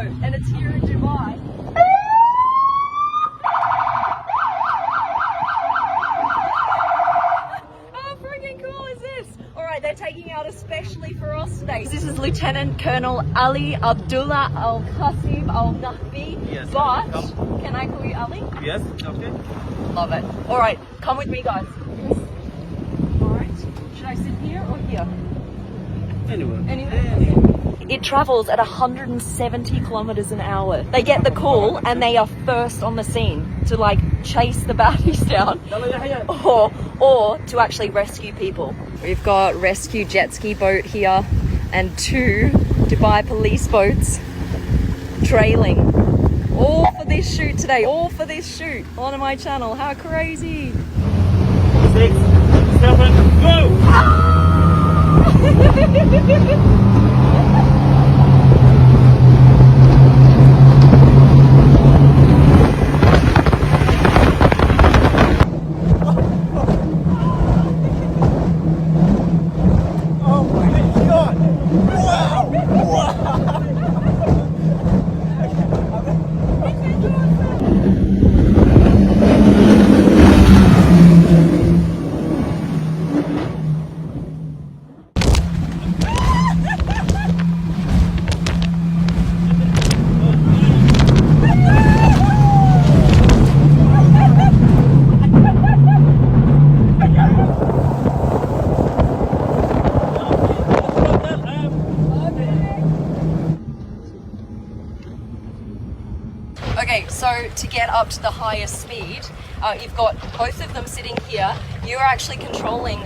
boat, and it's here in Dubai. How freaking cool is this? Alright, they're taking out especially for us today. This is Lieutenant Colonel Ali Abdullah Al Qasim Al Nahbi. Yes, but welcome. can I call you Ali? Yes, okay. Love it. Alright, come with me, guys. Alright, should I sit here or here? Anyway. Anyway. It travels at 170 kilometers an hour. They get the call and they are first on the scene to like chase the baddies down or to actually rescue people. We've got rescue jet ski boat here and 2 Dubai police boats trailing. All for this shoot today, all for this shoot on my channel. How crazy. 6, 7, go! Okay, so to get up to the highest speed, you've got both of them sitting here. You're actually controlling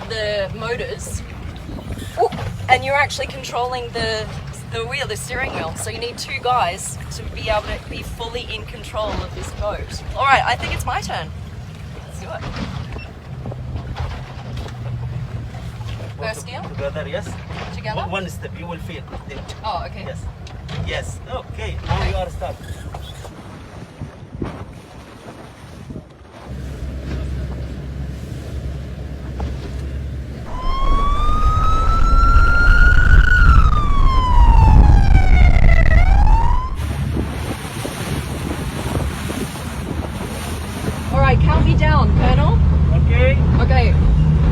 the motors, and you're actually controlling the wheel, the steering wheel. So you need 2 guys to be able to be fully in control of this boat. All right, I think it's my turn. Let's do it. First gear? Together, yes. Together? One step, you will feel. Oh, okay. Yes. Yes. Okay. Now you are stuck. All right, count me down, Colonel. Okay. Okay,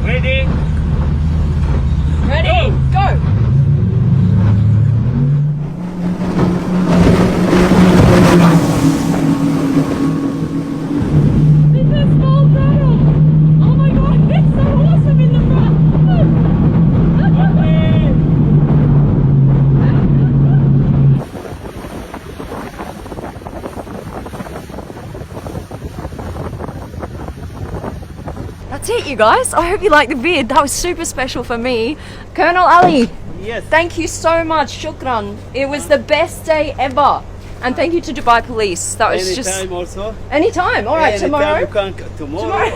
Ready? ready? Go! This is small turtle. Oh my god, it's so awesome in the front. That's it, you guys. I hope you liked the vid. That was super special for me. Colonel Ali, Yes. thank you so much. Shukran. It was the best day ever. And thank you to Dubai Police. That was Anytime also. anytime. All right, Anytime tomorrow. you can tomorrow.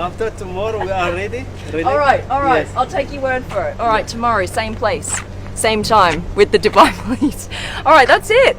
After tomorrow we are ready. Ready? All right. Yes. I'll take your word for it. All right, tomorrow, same place, same time with the Dubai Police. All right, that's it.